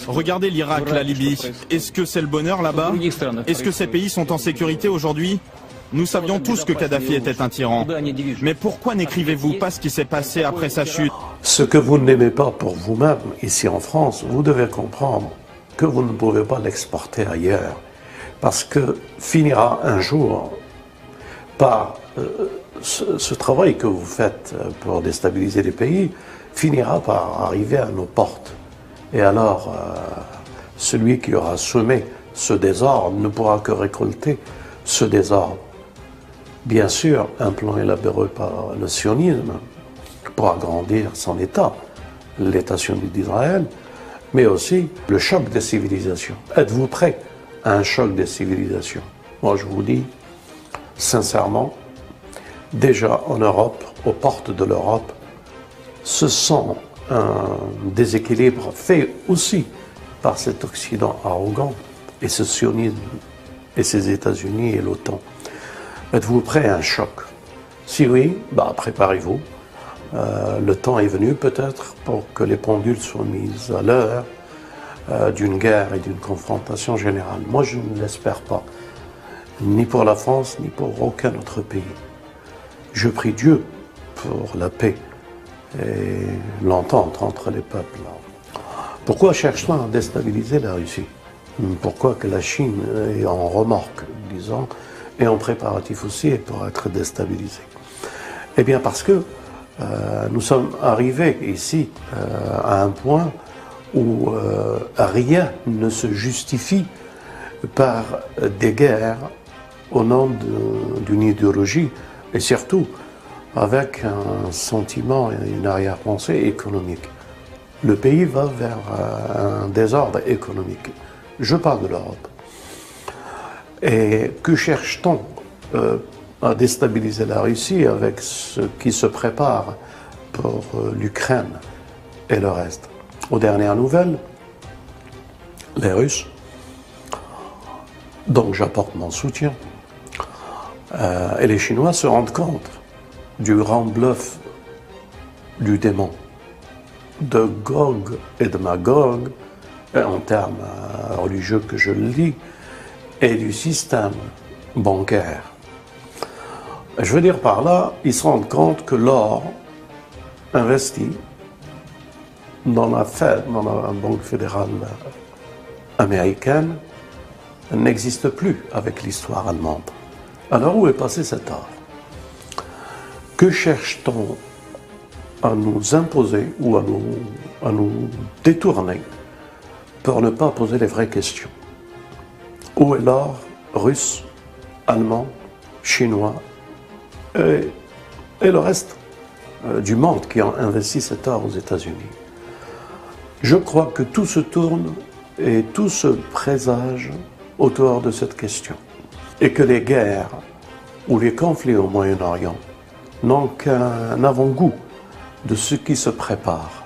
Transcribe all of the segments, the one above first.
Regardez l'Irak, la Libye. Est-ce que c'est le bonheur là-bas? Est-ce que ces pays sont en sécurité aujourd'hui? Nous savions tous que Kadhafi était un tyran. Mais pourquoi n'écrivez-vous pas ce qui s'est passé après sa chute? Ce que vous n'aimez pas pour vous-même, ici en France, vous devez comprendre que vous ne pouvez pas l'exporter ailleurs. Parce que finira un jour par ce travail que vous faites pour déstabiliser les pays, finira par arriver à nos portes. Et alors, celui qui aura semé ce désordre ne pourra que récolter ce désordre. Bien sûr, un plan élaboré par le sionisme pour agrandir son État, l'État sioniste d'Israël, mais aussi le choc des civilisations. Êtes-vous prêts à un choc des civilisations? Moi, je vous dis, sincèrement, déjà en Europe, aux portes de l'Europe, ce sont un déséquilibre fait aussi par cet Occident arrogant et ce sionisme et ces États-Unis et l'OTAN. Êtes-vous prêt à un choc? Si oui, préparez-vous. Le temps est venu peut-être pour que les pendules soient mises à l'heure d'une guerre et d'une confrontation générale. Moi, je ne l'espère pas, ni pour la France, ni pour aucun autre pays. Je prie Dieu pour la paix et l'entente entre les peuples. Pourquoi cherche-t-on à déstabiliser la Russie? Pourquoi que la Chine est en remorque, disons, et en préparatif aussi pour être déstabilisée? Eh bien parce que nous sommes arrivés ici à un point où rien ne se justifie par des guerres au nom d'une idéologie et surtout avec un sentiment et une arrière-pensée économique. Le pays va vers un désordre économique. Je parle de l'Europe. Et que cherche-t-on à déstabiliser la Russie avec ce qui se prépare pour l'Ukraine et le reste? Aux dernières nouvelles, les Russes, donc j'apporte mon soutien, et les Chinois se rendent compte du grand bluff du démon, de Gog et de Magog, en termes religieux que je le lis, et du système bancaire. Je veux dire par là, ils se rendent compte que l'or investi dans la Fed, dans la Banque fédérale américaine, n'existe plus avec l'histoire allemande. Alors où est passé cet or? Que cherche-t-on à nous imposer ou à nous détourner pour ne pas poser les vraies questions? Où est l'or russe, allemand, chinois et le reste du monde qui a investi cet or aux États-Unis? Je crois que tout se tourne et tout se présage autour de cette question. Et que les guerres ou les conflits au Moyen-Orient n'ont qu'un avant-goût de ce qui se prépare.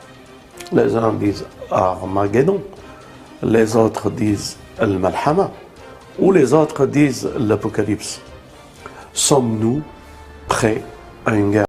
Les uns disent Armageddon, les autres disent Al-Malhama, ou les autres disent l'Apocalypse. Sommes-nous prêts à une guerre?